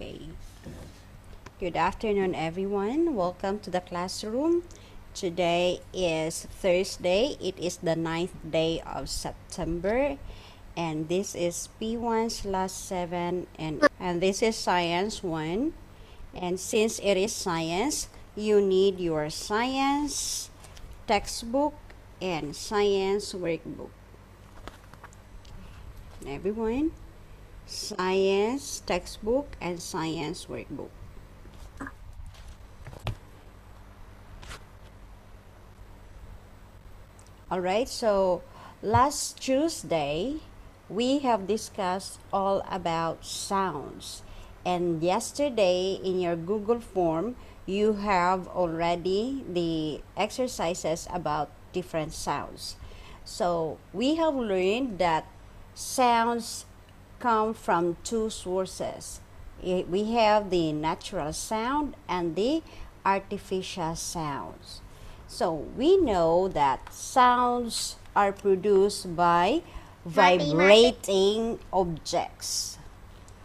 Okay. Good afternoon, everyone. Welcome to the classroom. Today is Thursday. It is the 9th day of September, and this is P1/7, and this is Science 1. And since it is science, you need your science textbook and science workbook. Everyone, science textbook and science workbook. All right, so last Tuesday, we have discussed all about sounds. And yesterday, in your Google form, you have already the exercises about different sounds. So we have learned that sounds come from two sources. We have the natural sound and the artificial sounds. So we know that sounds are produced by vibrating objects.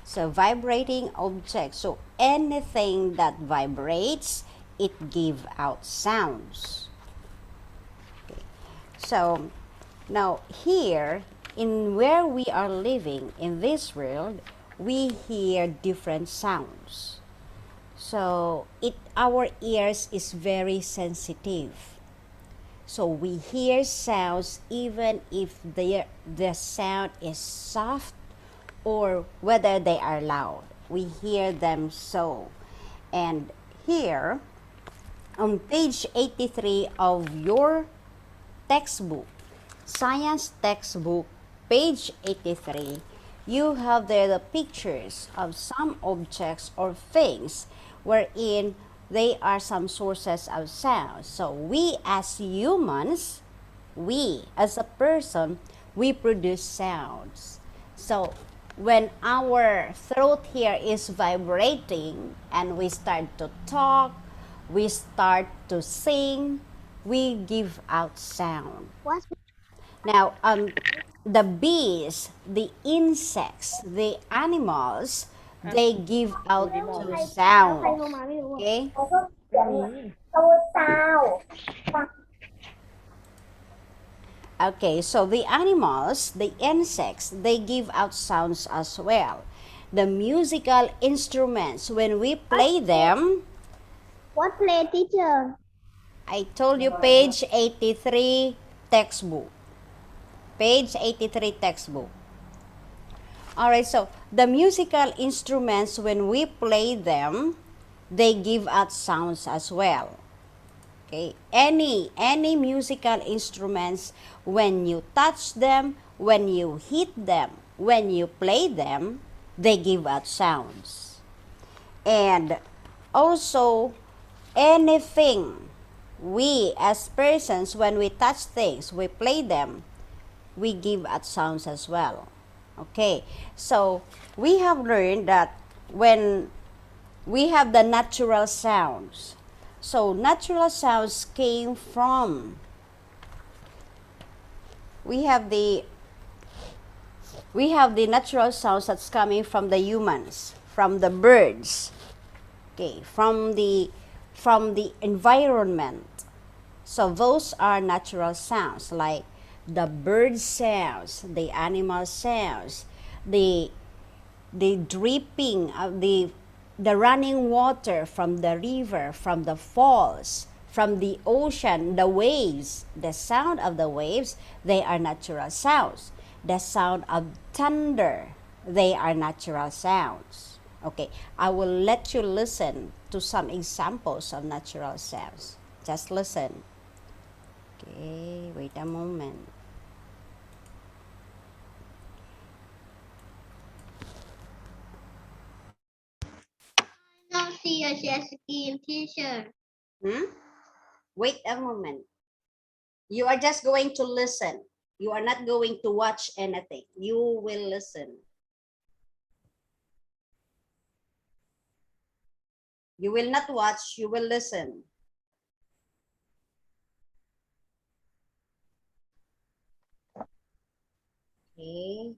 So vibrating objects. So anything that vibrates, it gives out sounds. Okay. So now here, in where we are living in this world, we hear different sounds. So our ears is very sensitive. So we hear sounds even if the sound is soft or whether they are loud. We hear them so. And here on page 83 of your textbook, science textbook, page 83, you have there the pictures of some objects or things wherein they are some sources of sound. So we as humans, we as a person, we produce sounds. So when our throat here is vibrating and we start to talk, we start to sing, we give out sound. Now, the bees, the insects, the animals, they give out two sounds. Okay? Okay, so the animals, the insects, they give out sounds as well. The musical instruments, when we play them, What play, teacher? I told you page 83 textbook. Page 83 textbook. All right, so the musical instruments, when we play them, they give out sounds as well. Okay, any musical instruments, when you touch them, when you hit them, when you play them, they give out sounds. And also, anything, we as persons, when we touch things, we play them, we give out sounds as well. Okay, so we have learned that when we have the natural sounds, so natural sounds came from, we have the natural sounds that's coming from the humans, from the birds, okay, from the environment. So those are natural sounds, like the bird sounds, the animal sounds, the dripping of the running water from the river, from the falls, from the ocean, the waves, the sound of the waves, they are natural sounds. The sound of thunder, they are natural sounds. Okay, I will let you listen to some examples of natural sounds. Just listen. Okay, wait a moment. No, see a jet ski, teacher. Wait a moment. You are just going to listen. You are not going to watch anything. You will listen. You will not watch, you will listen. Okay.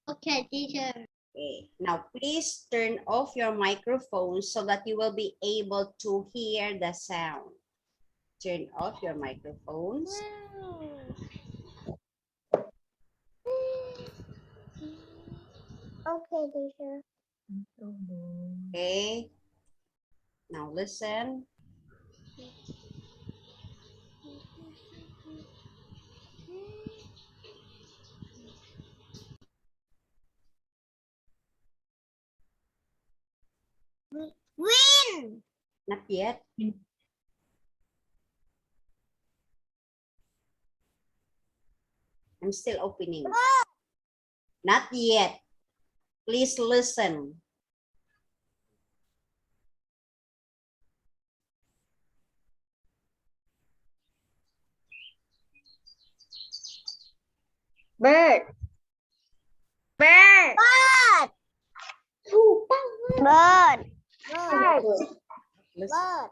Okay, teacher. Okay, now please turn off your microphone so that you will be able to hear the sound. Turn off your microphones. Okay, teacher. Okay, now listen. Win. Not yet. I'm still opening. Not yet. Please listen. Bird. Bird. Bird. Bird. Bird. Listen.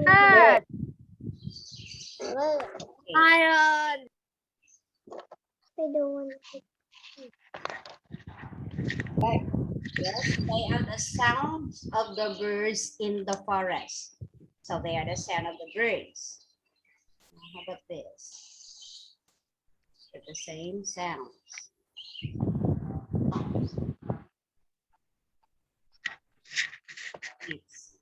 Bird. Okay. Iron. I don't want to. Right. Yes, they are the sounds of the birds in the forest. So they are the sound of the birds. Now, how about this? They're the same sounds. It's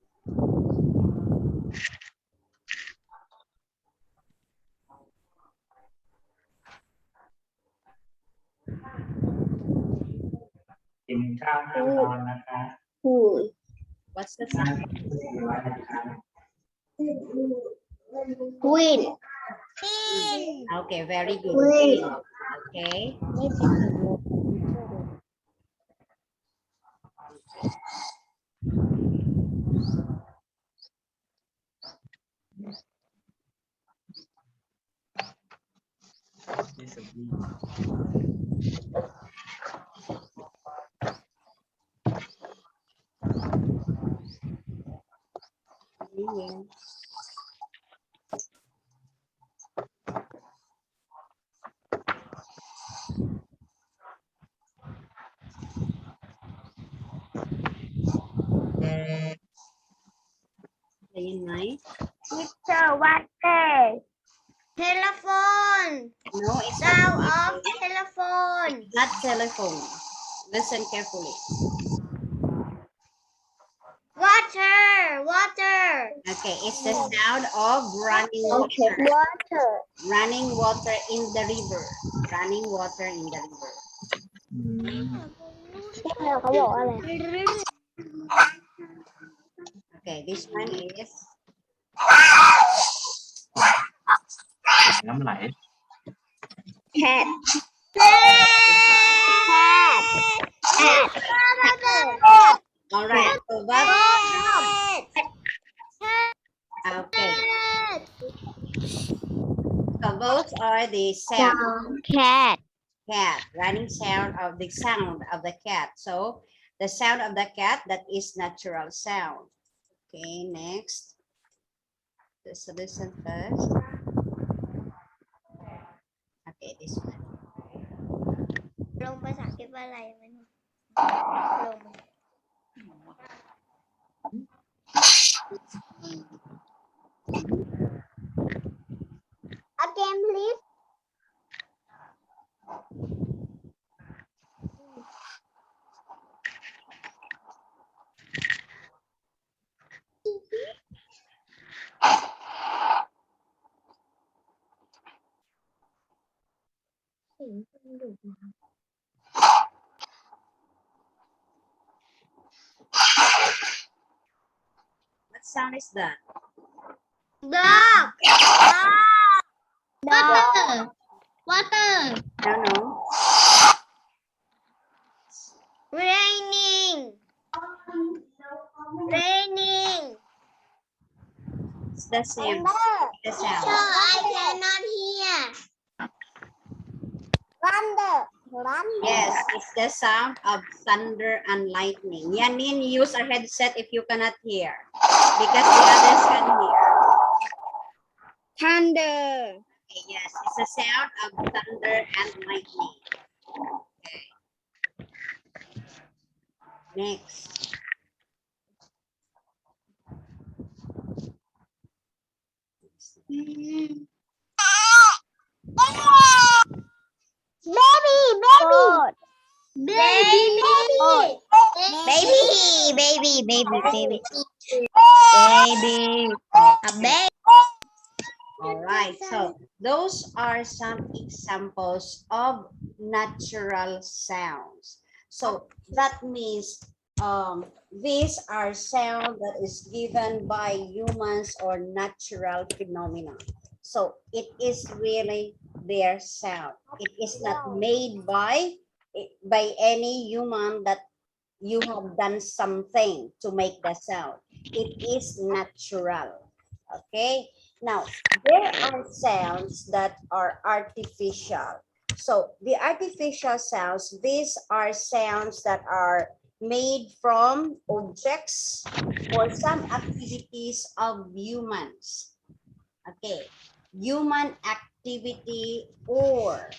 what's the sound? Queen. Okay, very good. Queen. Okay. Yeah. Ayun, Nay. Teacher, what is? Telephone. No, it's Sound not. of telephone. Not telephone. Listen carefully. Water. Water. Okay, it's the sound of running Okay. water. Water. Running water in the river. Running water in the river. เขาบอกอะไร Okay, this one is น้ำไหล cat cat cat all right. So what? Okay, so those are the sound cat cat running sound of the cat. So the sound of the cat, that is natural sound. Okay, next. Let's listen first. Okay, this one. ลงภาษาอังกฤษว่าอะไรไหมลง Again please What sound is that? dog water water I don't know. raining raining It's the same. The so sound. I cannot hear thunder thunder Yes, it's the sound of thunder and lightning. Yanin, use a headset if you cannot hear, because the others can hear. thunder Okay, yes, it's the sound of thunder and lightning. Okay. Next. Mm. Boat. Baby. Boat. Baby. Baby. Baby. A baby. All right, so those are some examples of natural sounds. So that means these are sound that is given by humans or natural phenomena. So it is really their sound. It is not made by any human that you have done something to make the sound. It is natural. Okay. Now, there are sounds that are artificial. So the artificial sounds, these are sounds that are made from objects or some activities of humans. Okay. Human activity or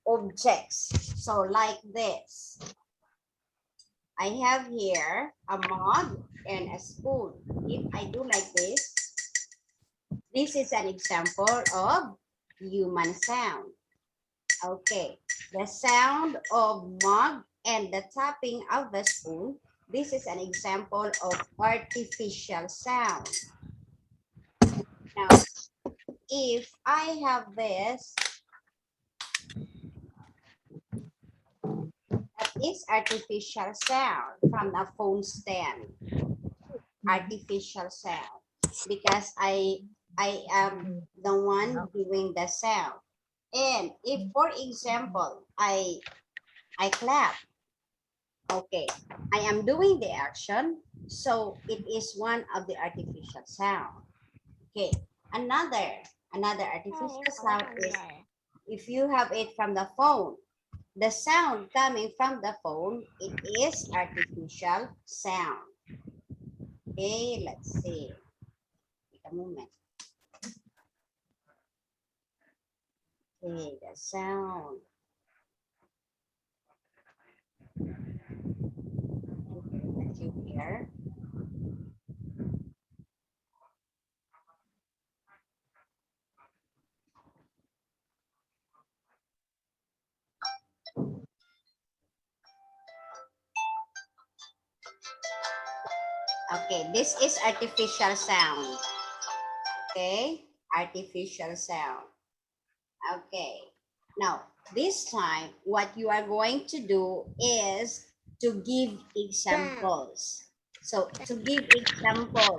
objects. So like this. I have here a mug and a spoon. If I do like this is an example of human sound. Okay, the sound of mug and the tapping of the spoon. This is an example of artificial sound. Now, if I have this, that is artificial sound from a phone stand. Artificial sound because I am the one doing the sound. And if, for example, I clap, okay, I am doing the action, so it is one of the artificial sound. Okay, another artificial sound is if you have it from the phone, the sound coming from the phone, it is artificial sound. Okay, let's see. Wait a moment. Okay, the sound. That you hear. Okay, this is artificial sound. Okay, artificial sound. Okay, now this time what you are going to do is to give examples. So to give examples,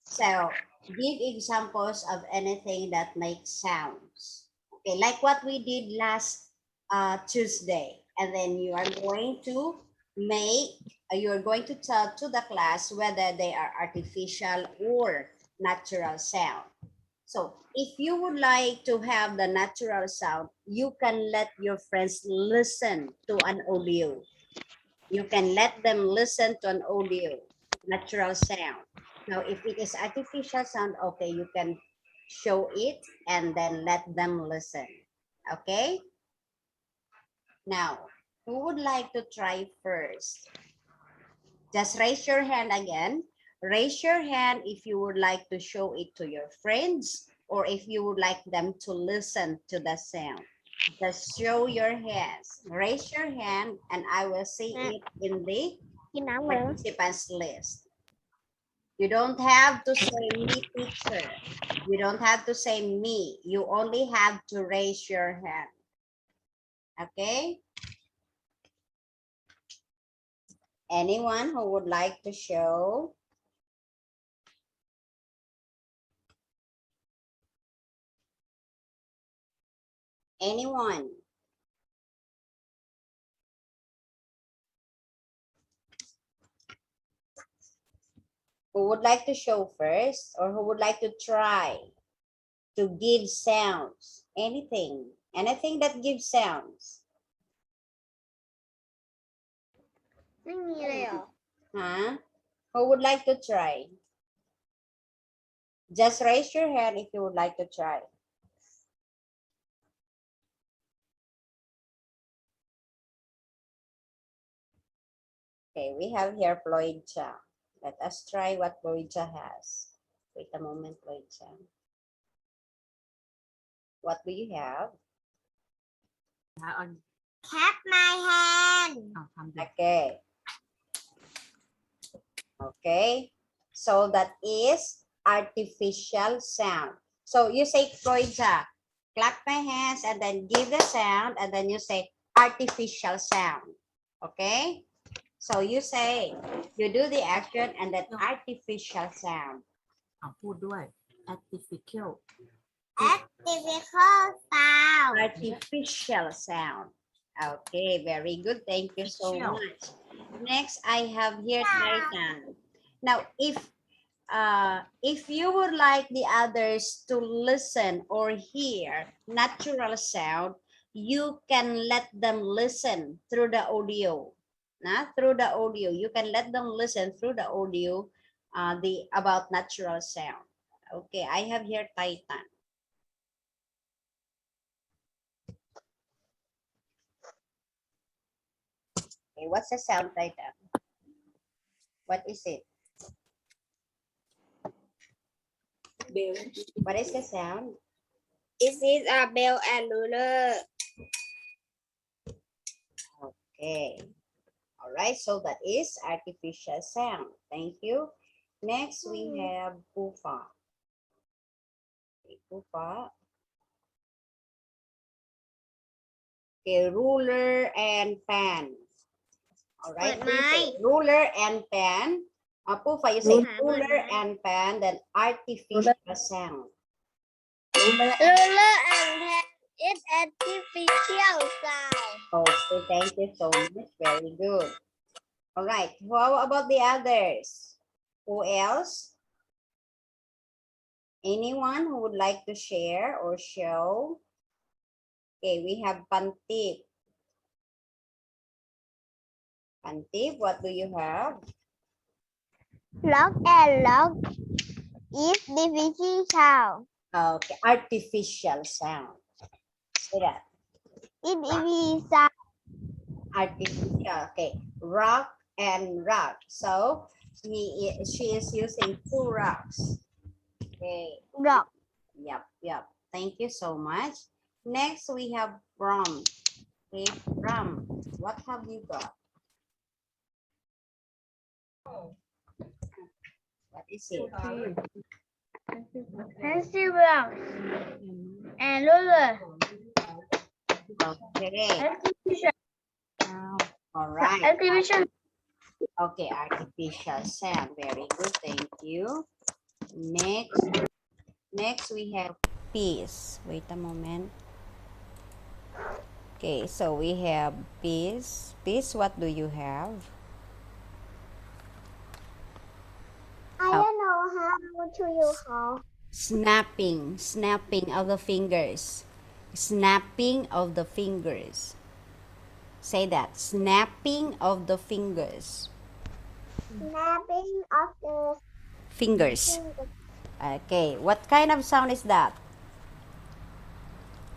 so give examples of anything that makes sounds. Okay, like what we did last Tuesday. And then you are going to make, you are going to tell to the class whether they are artificial or natural sound. So if you would like to have the natural sound, you can let your friends listen to an audio. You can let them listen to an audio, natural sound. Now, if it is artificial sound, okay, you can show it and then let them listen. Okay? Now, who would like to try first? Just raise your hand again. Raise your hand if you would like to show it to your friends or if you would like them to listen to the sound. Just show your hands. Raise your hand and I will see it in the participants list. You don't have to say me, teacher. You don't have to say me. You only have to raise your hand. Okay? Anyone who would like to show? Anyone? Who would like to show first or who would like to try to give sounds? Anything that gives sounds. ไม่มีเลยเหรอ Huh? Who would like to try? Just raise your hand if you would like to try. Okay, we have here Floydja. Let us try what Floydja has. Wait a moment, Floydja. What do you have? Tap my hand. Okay. Okay. So that is artificial sound. So you say Floydja, clap my hands and then give the sound and then you say artificial sound. Okay? So you say, you do the action and then artificial sound. พูดด้วย artificial Artificial sound. Artificial sound. Okay, very good. Thank you so Artificial. much. Next, I have here Titan. Now, if you would like the others to listen or hear natural sound, you can let them listen through the audio. Through the audio, you can let them listen through the audio about natural sound. Okay, I have here Titan. Okay, what's the sound, Titan? What is it? bell What is the sound? This is a bell and ruler. Okay. All right, so that is artificial sound. Thank you. Next, we have Pufa. Okay, Pufa. Okay, ruler and pen. All right, But my- ruler and pen. Pufa, you say Ruler. ruler and pen, then artificial sound. Ruler and pen is artificial sound. Okay, thank you so much. Very good. All right, how about the others? Who else? Anyone who would like to share or show? Okay, we have Pantip. Pantip, what do you have? Lock and lock is artificial sound. Okay, artificial sound. Say that. Artificial sound. Artificial. Okay, rock and rock. So she is using two rocks. Okay. Rock. Yep. Thank you so much. Next, we have from. Okay, from. What have you got? What is it? Pencil box and ruler. Okay. Artificial. All right. Artificial. Okay, artificial sound. Very good. Thank you. Next we have peace. Wait a moment. Okay, so we have peace. Peace, what do you have? I don't know how to use how. Snapping of the fingers. Snapping of the fingers. Say that. Snapping of the fingers. Snapping of the Fingers. fingers. Okay, what kind of sound is that?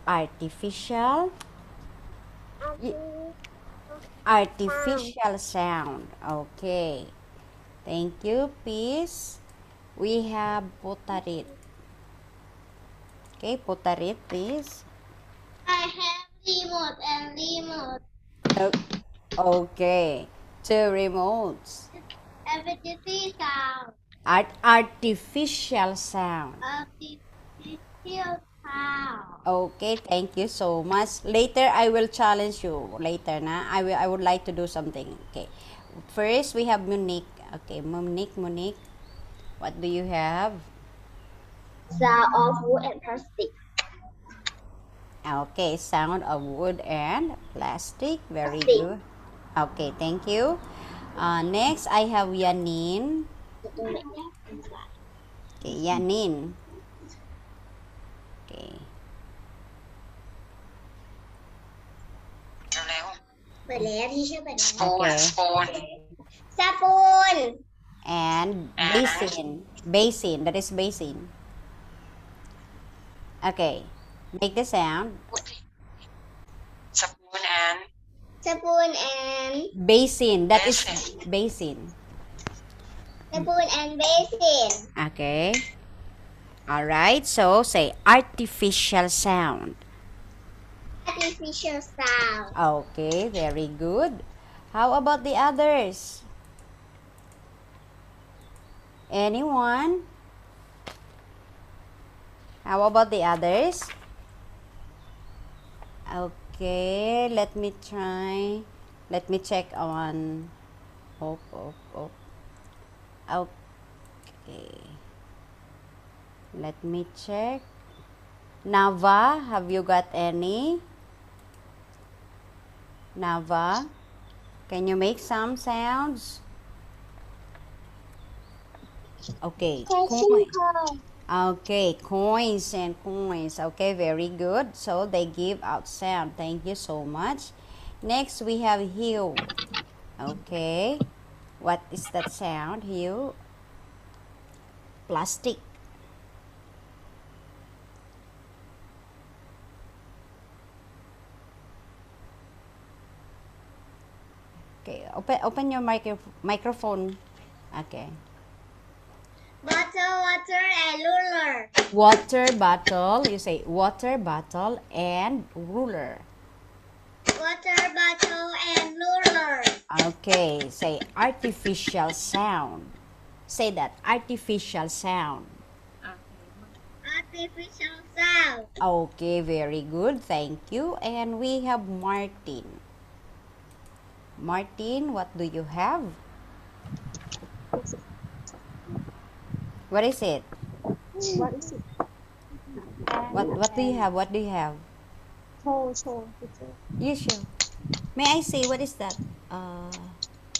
Artificial. Artificial sound. Okay. Thank you, peace. We have Putarit. Okay, Putarit, please. I have remote and remote. Okay, two remotes. Artificial sound. Artificial sound. Artificial sound. Okay, thank you so much. Later, I will challenge you. Later, na. I would like to do something. Okay. First, we have Monique. Okay, Monique. What do you have? Sound of wood and plastic. Okay, sound of wood and plastic. Very Plastic. good. Okay, thank you. Next, I have Yanin. Okay, Yanin. Okay. เปิดแล้วที่ชื่อเปิดแล้ว Okay. สปูน And basin. That is basin. Okay. Make the sound. Spoon and Spoon and Basin. That is basin. spoon and basin. Okay. All right. So say artificial sound. Artificial sound. Okay, very good. How about the others? Anyone? How about the others? Okay, let me try. Let me check on. Oh. Okay. Let me check. Nava, have you got any? Nava, can you make some sounds? Okay, Catching coin. Okay, coins and coins. Okay, very good. So they give out sound. Thank you so much. Next we have Hugh. Okay, what is that sound, Hugh? Plastic. Okay, open your microphone. Okay. Bottle, water, and ruler. Water bottle. You say water bottle and ruler. Water, bottle, and ruler. Okay, say artificial sound. Say that artificial sound. Artificial sound. Okay, very good. Thank you. And we have Martin. Martin, what do you have? What is it? What is it? What do you have? What do you have? Show. You show. May I say what is that?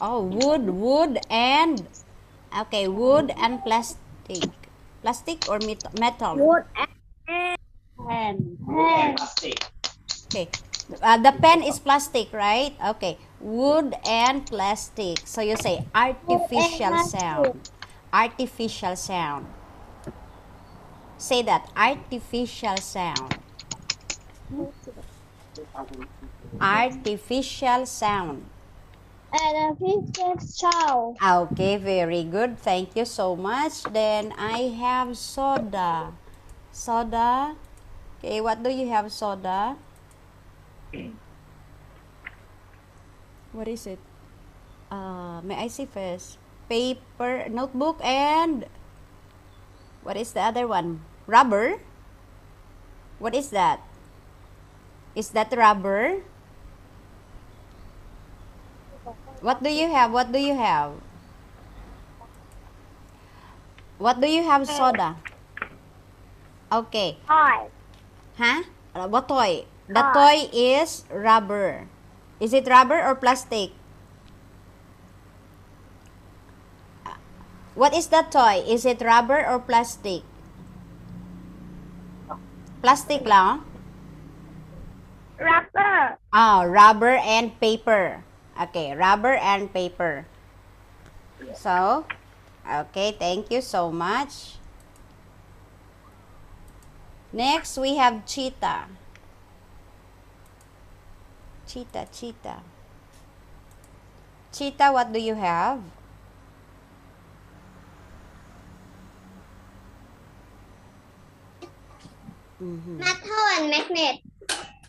Oh, wood and okay, wood and plastic. Plastic or metal? Wood and Plastic. Okay. The pen is plastic, right? Okay. Wood and plastic. So you say wood and artificial plastic. sound. Artificial sound. Say that artificial sound. Artificial sound. Artificial sound. Okay, very good. Thank you so much. Then I have soda. Soda. Okay, what do you have, soda? What is it? May I see first? Paper, notebook, and what is the other one? Rubber? What is that? Is that rubber? What do you have? What do you have? What do you have, soda? Okay. Toy. Huh? What toy? The toy is rubber. Is it rubber or plastic? What is that toy? Is it rubber or plastic? Plastic lang. Rubber. Rubber and paper. Okay, rubber and paper. So, okay, thank you so much. Next, we have cheetah. Cheetah. Cheetah, what do you have? Metal and magnet.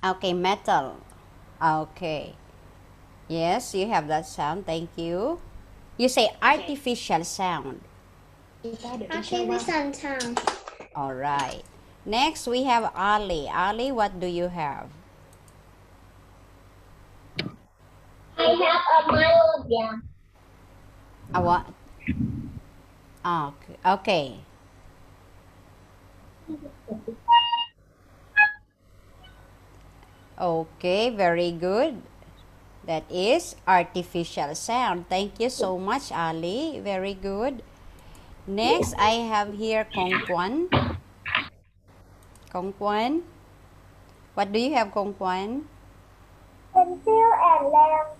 Okay, metal. Okay. Yes, you have that sound. Thank you. You say artificial sound. Artificial sound. All right. Next, we have Ali. Ali, what do you have? I have a melody. A what? Okay. Okay, very good. That is artificial sound. Thank you so much, Ali. Very good. Next, I have here Kongkwan. Kongkwan. What do you have, Kongkwan? Pencil and lamp.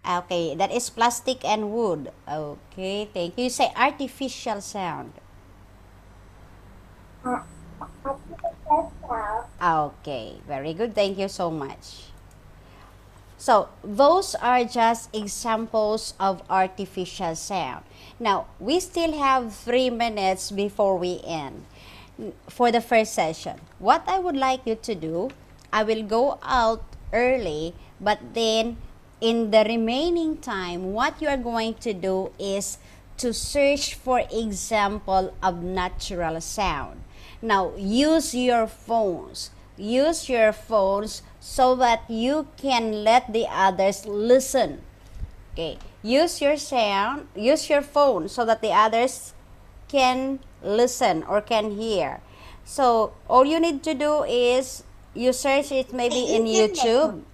Okay, that is plastic and wood. Okay, thank you. You say artificial sound. Artificial sound. Okay, very good. Thank you so much. So those are just examples of artificial sound. Now, we still have 3 minutes before we end for the first session. What I would like you to do, I will go out early, but then in the remaining time, what you are going to do is to search for example of natural sound. Now, use your phones. Use your phones so that you can let the others listen. Okay. Use your phone so that the others can listen or can hear. So all you need to do is you search it maybe in YouTube.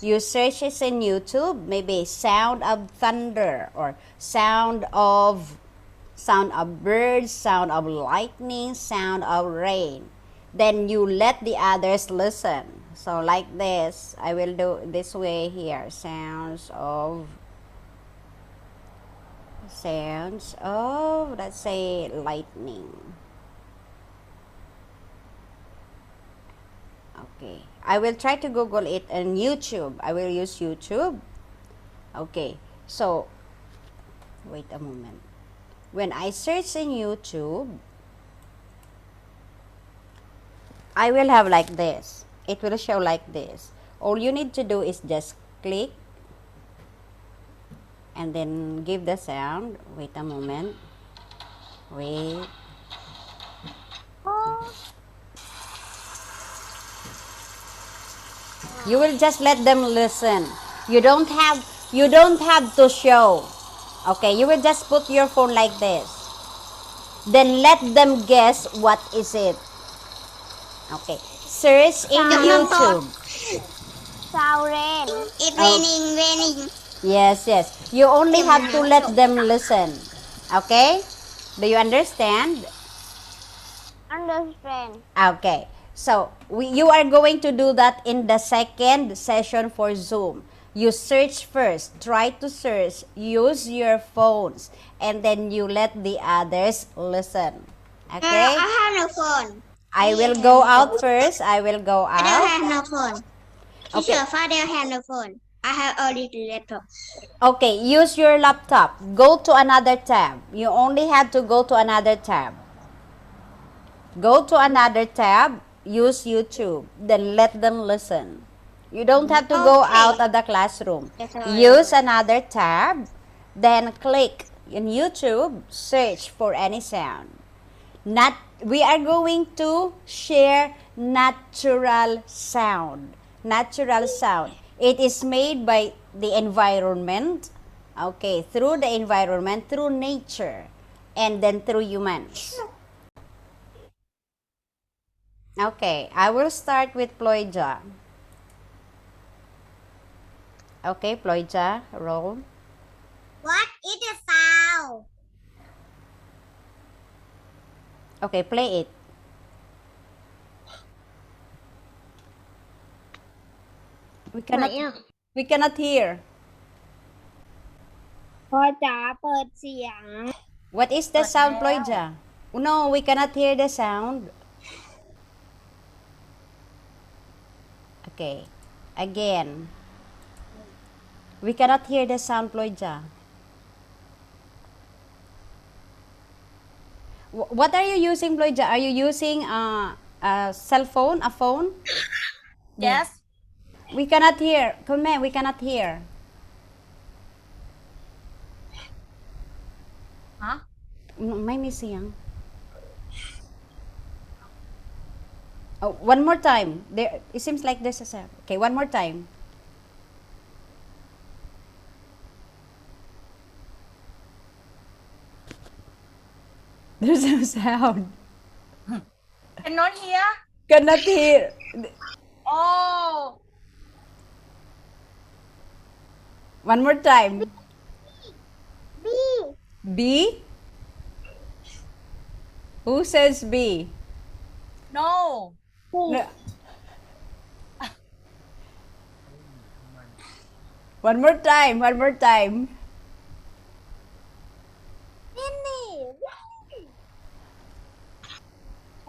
You search it in YouTube, maybe sound of thunder or sound of birds, sound of lightning, sound of rain. Then you let the others listen. So like this, I will do this way here. Sounds of, let's say, lightning. Okay. I will try to Google it on YouTube. I will use YouTube. Okay. So, wait a moment. When I search in YouTube, I will have like this. It will show like this. All you need to do is just click and then give the sound. Wait a moment. Wait. You will just let them listen. You don't have to show. Okay, you will just put your phone like this. Then let them guess what is it. Okay. Search in YouTube. Sound rain. It's Oh. raining. Yes. You only have to let them listen. Okay? Do you understand? Understand. Okay. So, you are going to do that in the second session for Zoom. You search first. Try to search. Use your phones. And then you let the others listen. Okay? I have no phone. I will go out first. I will go I don't out. have no phone. Okay. Teacher, Father have no phone. I have only the laptop. Okay, use your laptop. Go to another tab. You only have to go to another tab. Go to another tab. Use YouTube. Then let them listen. You don't have to go Okay. out of the classroom. That's all. Use another tab. Then click in YouTube. Search for any sound. We are going to share natural sound. Natural sound. It is made by the environment. Okay, through the environment, through nature, and then through humans. Okay, I will start with Ployja. Okay, Ployja, roll. What is the sound? Okay, play it. We cannot hear. พ่อจ๋าเปิดเสียง What is the sound, Ployja? No, we cannot hear the sound. Okay, again. We cannot hear the sound, Ployja. What are you using, Ployja? Are you using a cell phone, a phone? yes We cannot hear. Come on, we cannot hear. ฮะ ไม่มีเสียง Oh, one more time. There, it seems like there's a sound. Okay, one more time. There's no sound. cannot hear Cannot hear. oh One more time. B. B? Who says B? no No. One more time. One more time.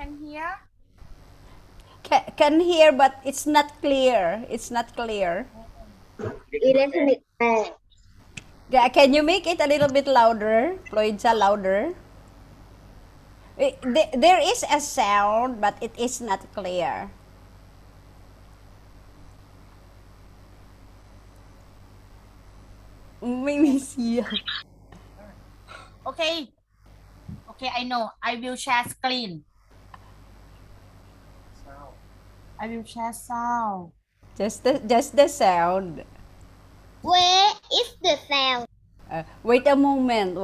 can hear Can hear, but it's not clear. It's not clear. electronic bag. Yeah, can you make it a little bit louder? Floydsa, louder. There is a sound, but it is not clear. Maybe siya. Okay. Okay, I know. I will share screen. I will share sound. Just the sound. Where is the sound? Wait a moment,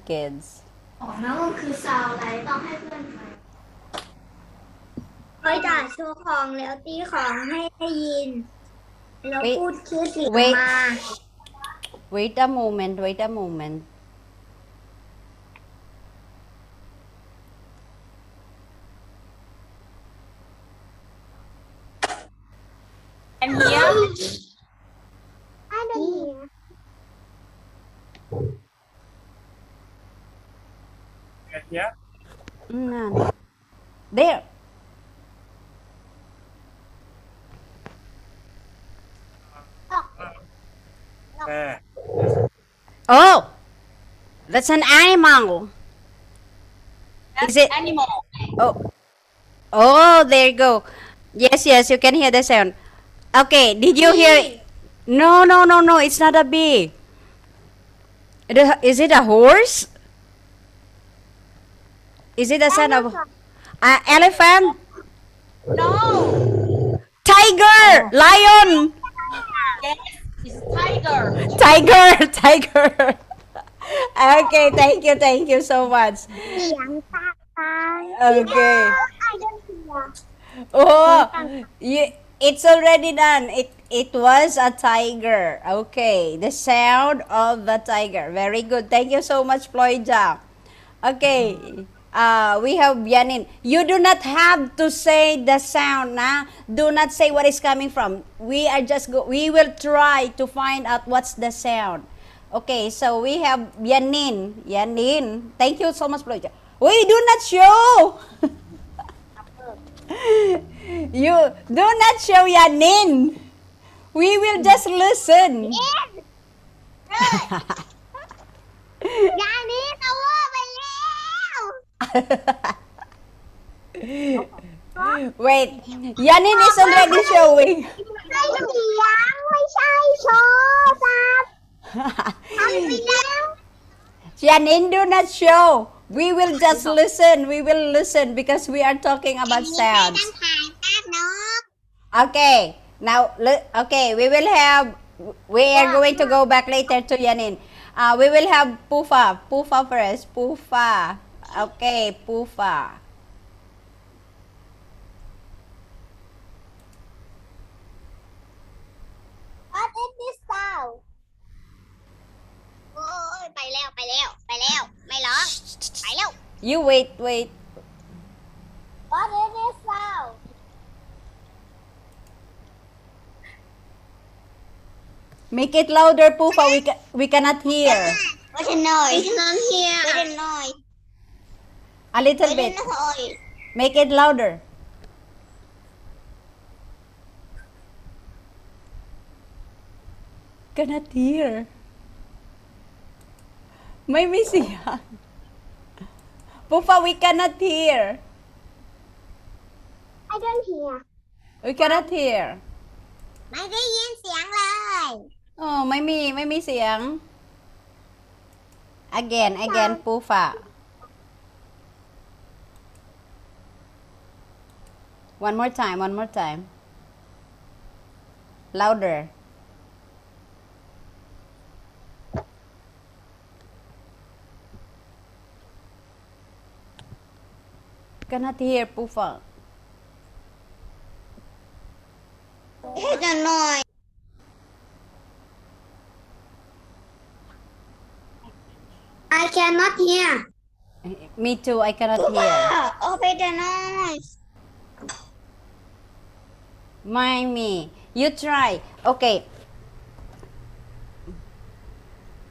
kids. ของนั่นก็คือซาวอะไรต้องให้เพื่อนฟังเคยด่าโชว์ของแล้วตีของให้ได้ยิน แล้ว Wait, พูดชื่อเสียง wait. มา Wait a moment. And here, I don't hear. No. There. Oh, that's an animal. that's Is it? animal. Oh, there you go. Yes, you can hear the sound. Okay, did you hear? No. It's not a bee. Is it a horse? Is it a sound of elephant? No. Tiger, lion, Yes, it's tiger. tiger. Okay, thank you so much. เสียงตาตาย Okay. I don't hear. Oh, it's already done. It was a tiger. Okay, the sound of the tiger. Very good. Thank you so much, Floyda. Okay. We have Yanin. You do not have to say the sound, nah. Do not say what is coming from. We will try to find out what's the sound. Okay, so we have Yanin. Thank you so much, Floyda. We do not show. You do not show Yanin. We will just listen. งานนี้เอาว่าไปแล้ว Wait, Yanin is already showing. ให้เสียงไม่ใช่โชว์สัตว์ทำไปแล้ว Yanin, do not show. We will just listen. We will listen because we are talking about sounds. ถ่ายภาพนก Okay, now, okay, we are going to go back later to Yanin. We will have Pufa first. Okay, Pufa. What is this sound โอ้ยไปแล้วไม่ร้องไปแล้ว You wait. What is this sound Make it louder, Pufa. We cannot hear. What a noise It's not here What a noise A little What a bit. noise Make it louder. Cannot hear. May siya. Pufa, we cannot hear. I don't hear We cannot hear. ไม่ได้ยินเสียงเลย Oh,ไม่มีเสียง Again, Pufa. One more time. Louder. Cannot hear, Pufa. It's a noise I cannot hear Me too, I cannot hear. Open the noise Me. You try. Okay.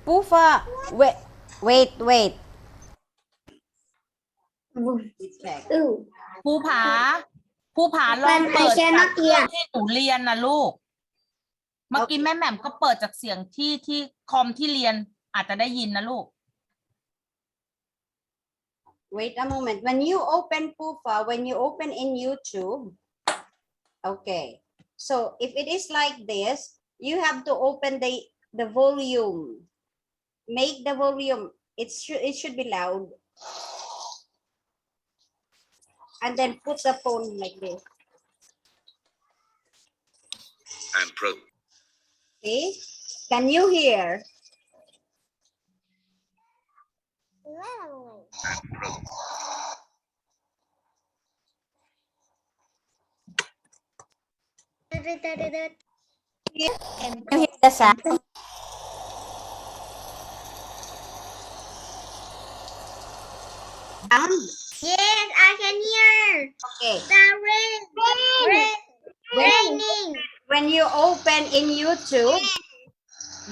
Pufa, wait. อู้ ภูผาลองเปิด I cannot จากเรื่อง hear ที่หนูเรียนนะลูก เมื่อกี้แม่แหม่มก็เปิดจากเสียงที่คอมที่เรียนอาจจะได้ยินนะลูก Wait a moment. When you open Pufa, when you open in YouTube, okay. So if it is like this, you have to open the volume. Make the volume. It should be loud. And then put the phone like this. And pro. See? Can you hear? And pro. You hear the sound? Yes, I can hear. Okay. The raining. When you open in YouTube,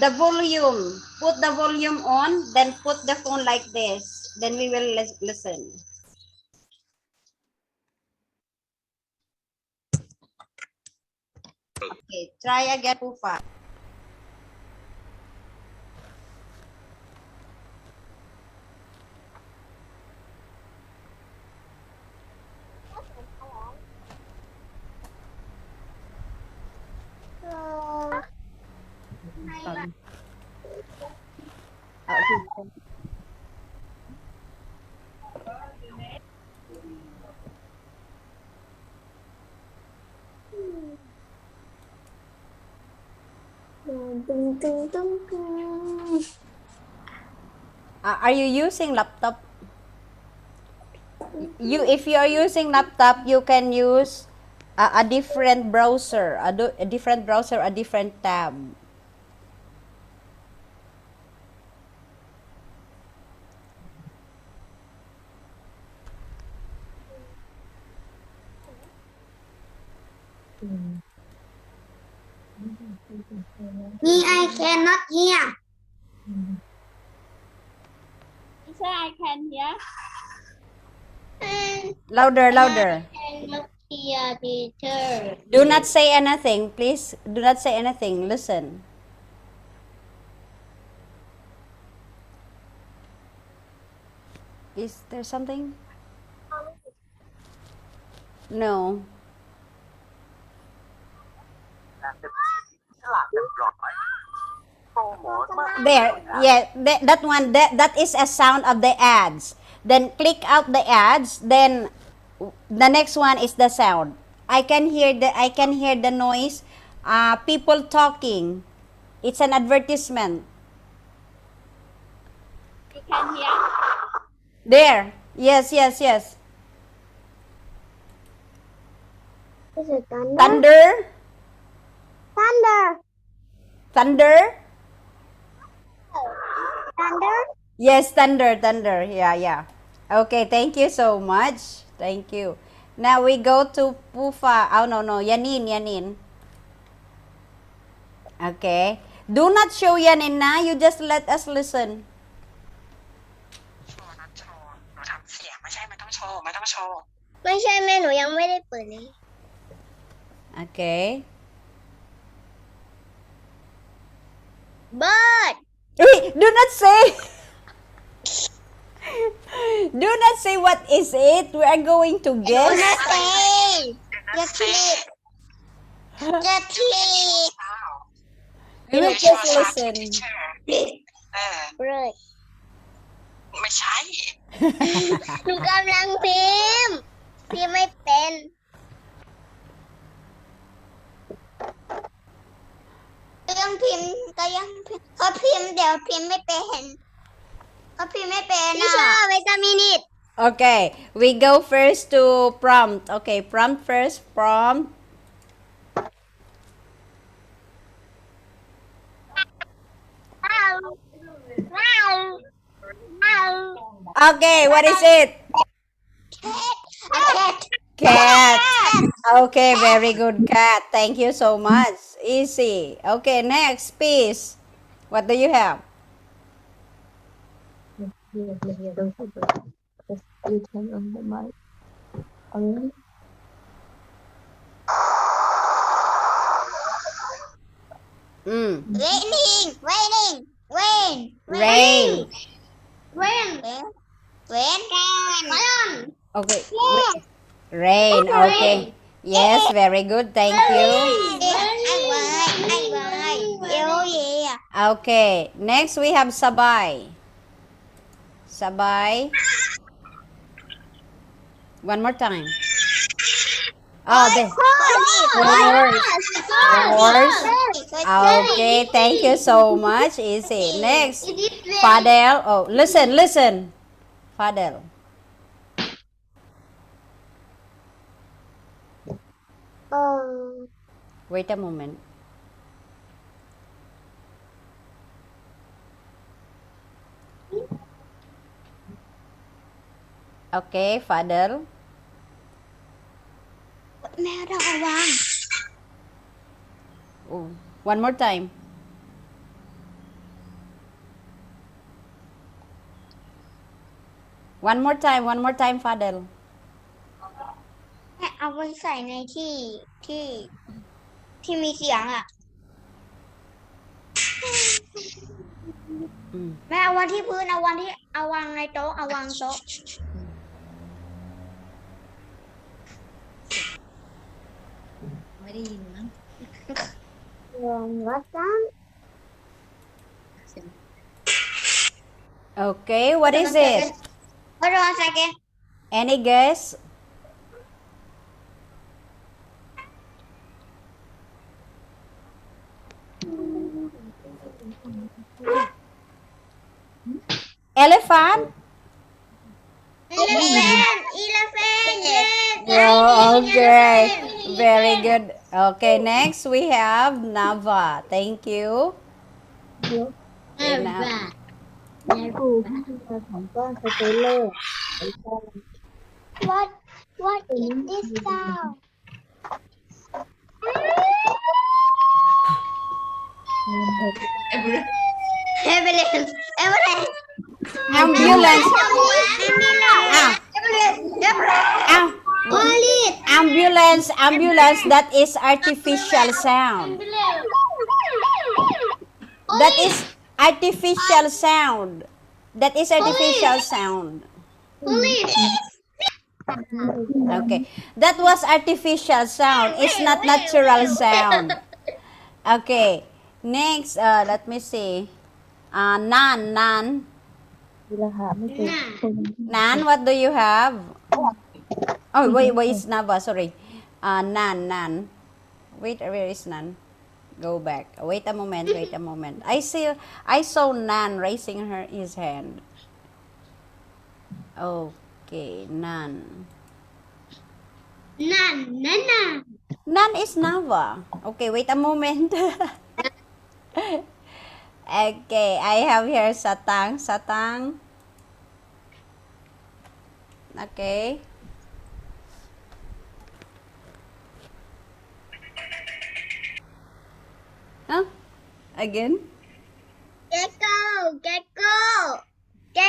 the volume, put the volume on, then put the phone like this. Then we will listen. Okay, try again, Pufa. Are you using laptop? If you are using laptop, you can use a different browser, a different browser, a different tab. Me, I cannot hear. Teacher, I can hear. Louder, louder. I cannot hear, teacher. Do not say anything, please. Do not say anything. Listen. Is there something? No. There, yeah, that one, that is a sound of the ads. Then click out the ads, then the next one is the sound. I can hear the noise, people talking. It's an advertisement. You can hear. There. Yes, yes, yes. Is it thunder? Thunder. Thunder. Thunder. Thunder. Yes, thunder, thunder. Yeah, yeah. Okay, thank you so much. Thank you. Now we go to Pufa. Oh, no, no. Yanin, Yanin. Okay. Do not show Yanin na. You just let us listen. โชว์นัดโชว์หนูทำเสียงไม่ใช่ไม่ต้องโชว์ไม่ต้องโชว์ ไม่ใช่แม่หนูยังไม่ได้เปิดเลย Okay. Bird. Do not say. Do not say what is it. We are going to guess. Say. Just sleep. Just sleep. อ้าว We will just listen. Bird. ไม่ใช่ หนูกำลังพิมพ์ไม่เป็น ก็ยังพิมพ์เขาพิมพ์เดี๋ยวพิมพ์ไม่เป็นเขาพิมพ์ไม่เป็นอ่ะเวทามินิต Okay, we go first to prompt. Okay, prompt first. Prompt. Okay, what is it? Cat. Okay, very good, cat. Thank you so much. Easy. Okay, next piece. What do you have? Mm. Raining. Raining. Rain. Rain. Rain. Rain. Rain. Okay. Rain. Okay. Yes, very good. Thank you. Anh ơi. Yêu gì à? Okay. Next we have Sabay. Sabay. One more time. Oh, the horse. Okay, thank you so much. Easy. Next, Fadel. Oh, listen. Fadel. Wait a moment. Okay, Fadel. Mèo đâu à Hoàng? Oh, one more time. One more time, Fadel. แม่เอาไปใส่ในที่ที่มีเสียงอ่ะ Mm. แม่เอาวางที่พื้นเอาวางในโต๊ะเอาวางโต๊ะ ไม่ได้ยินมั้ง Okay, what is it? Hold on a second. Any guess? Elephant? Elephant, yes. Oh, okay. Very good. Okay, next we have Nava. Thank you. Okay, now. What is this sound? Ambulance. Ambulance. Ambulance, that is artificial sound. That is artificial sound. That is artificial sound. Okay. That was artificial sound. It's not natural sound. Okay. Next, let me see. Nan. Nan, what do you have? Oh, wait, it's Nava, sorry. Nan. Wait, where is Nan? Go back. Wait a moment. I saw Nan raising his hand. Okay, Nan. Nan is Nava. Okay, wait a moment. Okay, I have here Satang. Okay. Huh? Again? Gecko.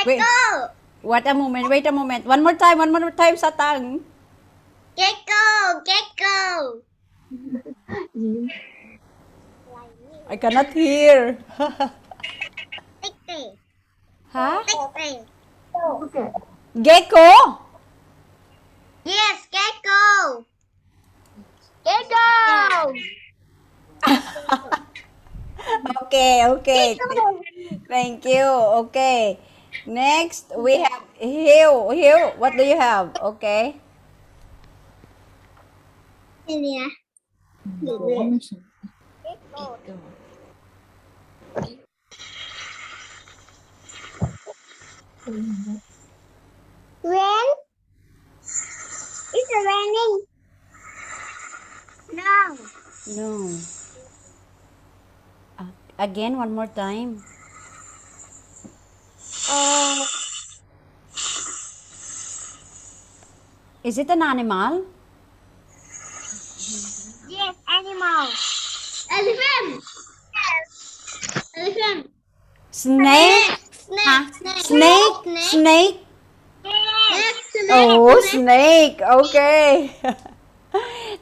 Wait. Wait a moment. One more time, Satang. Gecko. I cannot hear. Tick. Huh? Tick. Gecko? Yes, gecko. Okay. Thank you. Okay. Next, we have Hill. What do you have? Okay. Rain? Is it raining? No. No. Again, one more time. Is it an animal? Yes, animal. Elephant. Snake? Huh? Snake? Yes. Oh, snake. Okay.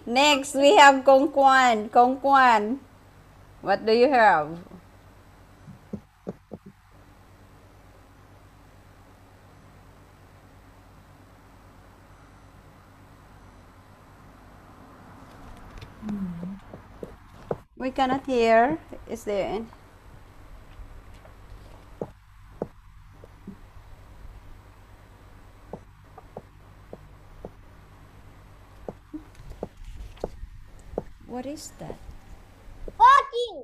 Next, we have Kong Kwan. What do you have? We cannot hear. Is there? What is that? Walking.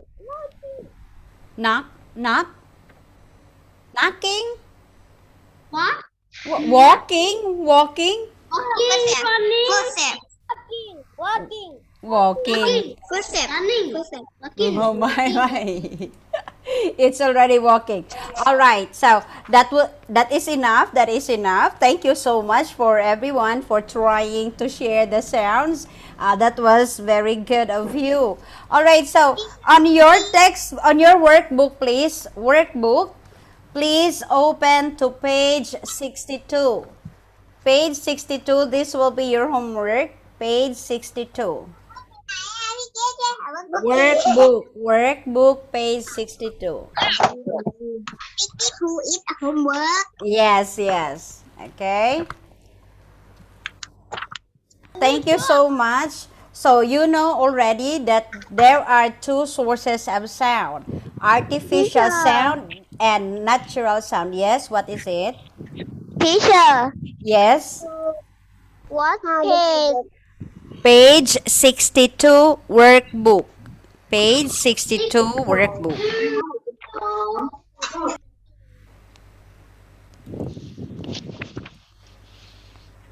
Knock, knock, knocking, What? walking, walking, Footstep. Footstep. Walking. walking. Footstep. Running. Footstep. Oh my. It's already walking. All right. So that is enough. That is enough. Thank you so much for everyone for trying to share the sounds. That was very good of you. All right. So on your text, on your workbook, please open to page 62. Page 62. This will be your homework. Page 62. Workbook, page 62. Who eat homework? Yes, yes. Okay. Thank you so much. So you know already that there are two sources of sound. Artificial sound and natural sound. Yes, what is it? Teacher, Yes. what page? Page 62 workbook. Page 62 workbook.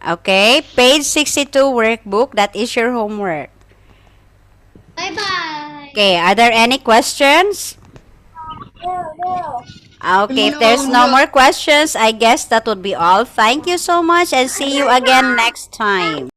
Okay, page 62 workbook. That is your homework. Bye-bye. Okay, are there any questions? Okay, if there's no more questions, I guess that would be all. Thank you so much and see you again next time.